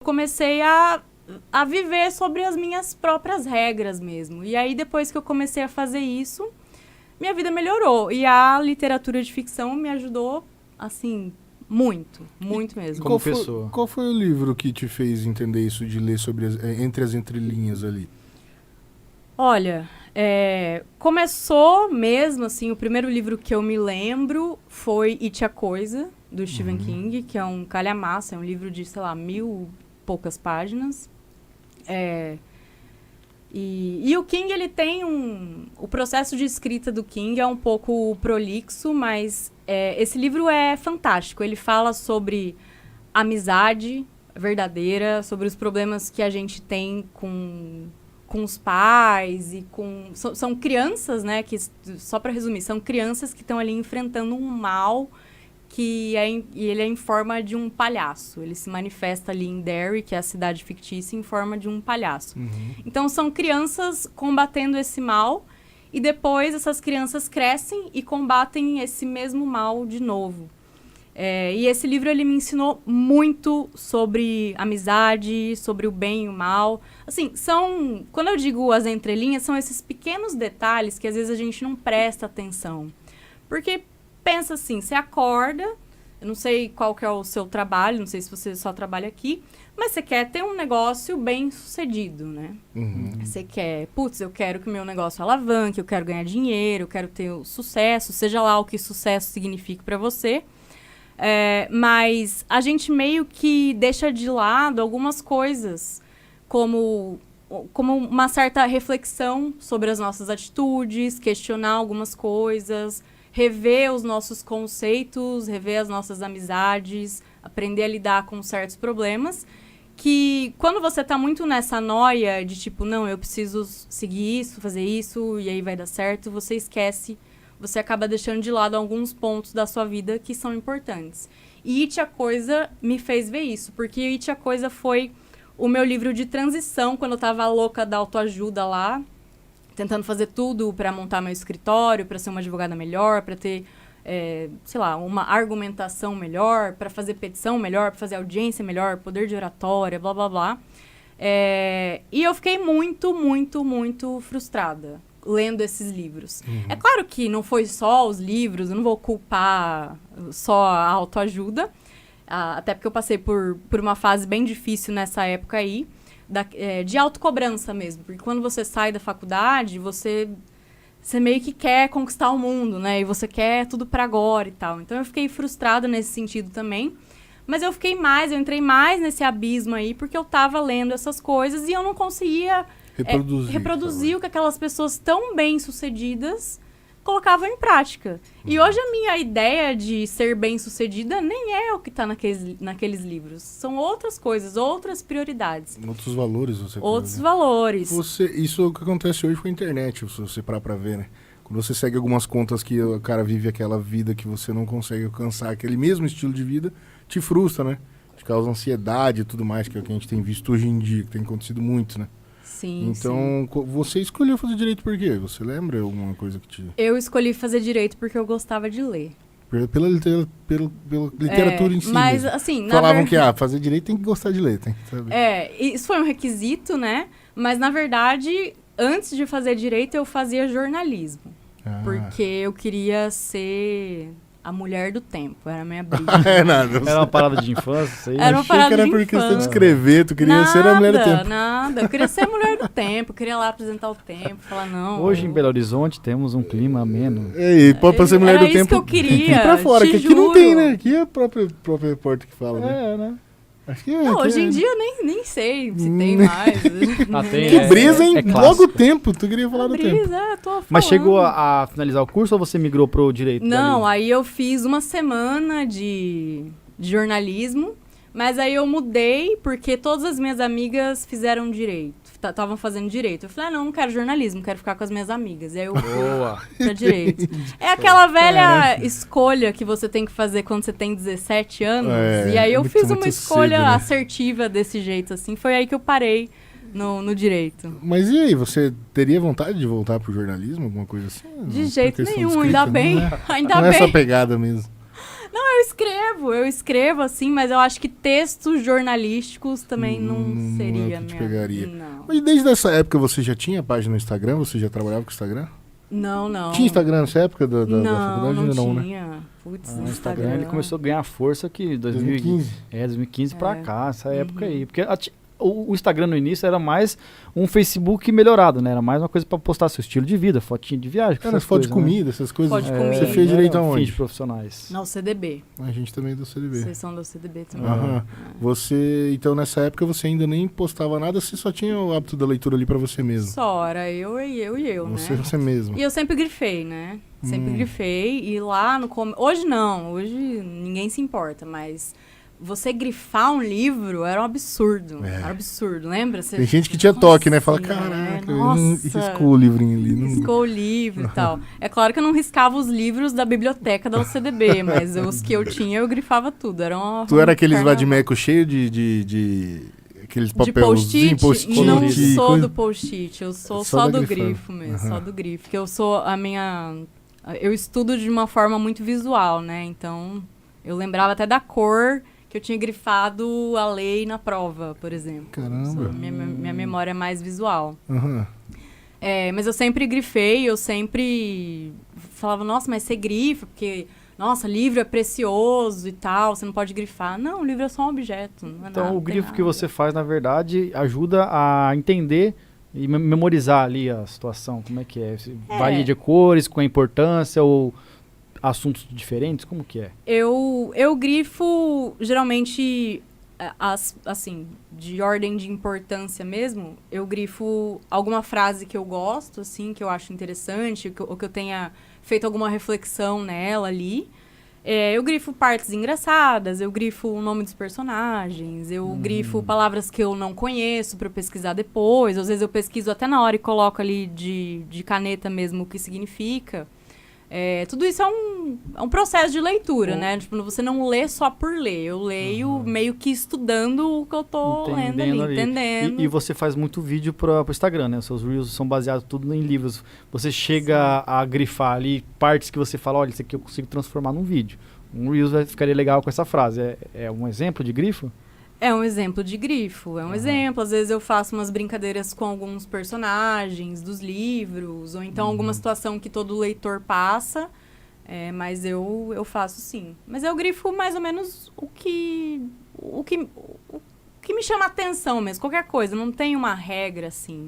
comecei a viver sobre as minhas próprias regras mesmo. E aí, depois que eu comecei a fazer isso, minha vida melhorou. E a literatura de ficção me ajudou, assim, muito mesmo. Como pessoa. Qual foi o livro que te fez entender isso, de ler sobre entre as entrelinhas ali? Olha, começou mesmo, assim, o primeiro livro que eu me lembro foi It a Coisa, do Stephen King, que é um calhamaço, é um livro de, sei lá, 1000 e poucas páginas. E o King, ele tem o processo de escrita do King é um pouco prolixo, mas esse livro é fantástico. Ele fala sobre amizade verdadeira, sobre os problemas que a gente tem com os pais e com... São crianças, né? Só para resumir, são crianças que estão ali enfrentando um mal e ele é em forma de um palhaço. Ele se manifesta ali em Derry, que é a cidade fictícia, em forma de um palhaço. Então, são crianças combatendo esse mal e depois essas crianças crescem e combatem esse mesmo mal de novo. E esse livro, ele me ensinou muito sobre amizade, sobre o bem e o mal. Assim, quando eu digo as entrelinhas, são esses pequenos detalhes que às vezes a gente não presta atenção. Porque, pensa assim, você acorda, eu não sei qual que é o seu trabalho, não sei se você só trabalha aqui, mas você quer ter um negócio bem sucedido, né? Você quer, eu quero que o meu negócio alavanque, eu quero ganhar dinheiro, eu quero ter o sucesso, seja lá o que sucesso signifique para você. Mas a gente meio que deixa de lado algumas coisas, como uma certa reflexão sobre as nossas atitudes, questionar algumas coisas, rever os nossos conceitos, rever as nossas amizades, aprender a lidar com certos problemas, que quando você tá muito nessa noia de tipo, não, eu preciso seguir isso, fazer isso, e aí vai dar certo, você esquece, você acaba deixando de lado alguns pontos da sua vida que são importantes. E It a Coisa me fez ver isso, porque It a Coisa foi o meu livro de transição, quando eu tava louca da autoajuda lá, tentando fazer tudo para montar meu escritório, para ser uma advogada melhor, para ter, sei lá, uma argumentação melhor, para fazer petição melhor, para fazer audiência melhor, poder de oratória, blá, blá, blá. E eu fiquei muito, muito, muito frustrada lendo esses livros. É claro que não foi só os livros, eu não vou culpar só a autoajuda, até porque eu passei por uma fase bem difícil nessa época aí, de autocobrança mesmo, porque quando você sai da faculdade, você meio que quer conquistar o mundo, né? E você quer tudo pra agora e tal. Então eu fiquei frustrada nesse sentido também. Mas eu entrei mais nesse abismo aí, porque eu tava lendo essas coisas e eu não conseguia reproduzir o que aquelas pessoas tão bem-sucedidas colocavam em prática. E hoje a minha ideia de ser bem-sucedida nem é o que está naqueles livros. São outras coisas, outras prioridades. Outros valores, você Outros valores. Isso que acontece hoje com a internet, se você parar pra ver, né? Quando você segue algumas contas que o cara vive aquela vida que você não consegue alcançar, aquele mesmo estilo de vida, te frustra, né? Te causa ansiedade e tudo mais, que é o que a gente tem visto hoje em dia, que tem acontecido muito, né? Sim, então, você escolheu fazer direito por quê? Você lembra alguma coisa que te... Eu escolhi fazer direito porque eu gostava de ler. Pela literatura em si. Mas, mesmo. assim... Falavam que fazer direito tem que gostar de ler, tem que saber. Isso foi um requisito, né? Mas, na verdade, antes de fazer direito, eu fazia jornalismo. Porque eu queria ser a mulher do tempo, era a minha briga. Era uma parada de infância, isso aí? Era uma parada de infância. Era por questão de escrever, tu queria ser a mulher do tempo. Nada, eu queria ser a mulher do tempo, eu queria lá apresentar o tempo, falar não. Hoje em Belo Horizonte temos um clima ameno. Pra ser mulher do tempo, isso que eu queria, pra fora, que aqui juro. não tem, né? Aqui é a própria repórter que fala, né? né? Hoje em dia eu nem sei se tem mais. Que brisa, hein? Logo o tempo, tu queria falar do tempo. Tô falando. Mas chegou a finalizar o curso ou você migrou pro direito? Não, aí eu fiz uma semana de jornalismo, mas aí eu mudei porque todas as minhas amigas fizeram direito. Estavam fazendo direito. Eu falei, não quero jornalismo, quero ficar com as minhas amigas. E aí eu fui pra direito. É aquela velha escolha que você tem que fazer quando você tem 17 anos. E aí eu fiz uma escolha cedo, né? Assertiva desse jeito, assim. Foi aí que eu parei no direito. Mas e aí, você teria vontade de voltar pro jornalismo, alguma coisa assim? De jeito nenhum, ainda bem. Ainda não bem. É essa pegada mesmo. Eu escrevo assim, mas eu acho que textos jornalísticos também não seria é o que te minha... pegaria. Não. Mas desde essa época você já tinha página no Instagram? Você já trabalhava com Instagram? Não. Tinha Instagram nessa época da Não, faculdade? não Né? tinha. Putz, O Instagram ele começou a ganhar força que 2015. 2015 pra cá, essa época aí. Porque o Instagram no início era mais um Facebook melhorado, né? Era mais uma coisa pra postar seu estilo de vida, fotinha de viagem. Era foto de comida, essas coisas. Foto de comida. Você fez direito Fins aonde? profissionais. Não, CDB. A gente também é do CDB. Vocês são do CDB também. Aham. Você, então nessa época você ainda nem postava nada, você só tinha o hábito da leitura ali pra você mesmo. Só, era eu, né? Você mesmo. E eu sempre grifei, né? Sempre grifei. E lá no hoje não, hoje ninguém se importa, mas você grifar um livro era um absurdo. Era um absurdo, lembra? Tem gente que tinha toque, né? Fala, Sim, caraca, nossa. riscou o livrinho ali. Riscou o livro e tal. É claro que eu não riscava os livros da biblioteca da UCDB, mas os que eu tinha, eu grifava tudo. Era uma Tu era aqueles carnaval. vadimeco cheio de aqueles De papelzinhos, post-it? Não post-it, sou coisa. do post-it, eu sou Só só da do grifando. grifo mesmo, Aham. só do grifo. Porque eu sou eu estudo de uma forma muito visual, né? Então, eu lembrava até da cor que eu tinha grifado a lei na prova, por exemplo. Caramba. Minha memória é mais visual. Aham. Mas eu sempre grifei, eu sempre falava, nossa, mas você grifa, porque, nossa, livro é precioso e tal, você não pode grifar. Não, o livro é só um objeto, não é Então nada, o não tem grifo que nada. você faz, na verdade, ajuda a entender e memorizar ali a situação. Como é que é? Varia de cores, com a importância ou assuntos diferentes? Como que é? Eu grifo, geralmente, assim, de ordem de importância mesmo, eu grifo alguma frase que eu gosto, assim, que eu acho interessante, ou que eu tenha feito alguma reflexão nela ali. Eu grifo partes engraçadas, eu grifo o nome dos personagens, eu grifo palavras que eu não conheço para pesquisar depois. Às vezes eu pesquiso até na hora e coloco ali de caneta mesmo o que significa. Tudo isso é um processo de leitura, né? Tipo, você não lê só por ler. Eu leio meio que estudando o que eu tô lendo ali, entendendo. E você faz muito vídeo pro Instagram, né? Os seus Reels são baseados tudo em livros. Você chega a grifar ali partes que você fala, olha, isso aqui eu consigo transformar num vídeo. Um Reels ficaria legal com essa frase. É um exemplo de grifo? É um exemplo de grifo, é um exemplo. Às vezes eu faço umas brincadeiras com alguns personagens dos livros, ou então alguma situação que todo leitor passa, mas eu faço sim. Mas eu grifo mais ou menos o que me chama atenção mesmo, qualquer coisa, não tem uma regra assim.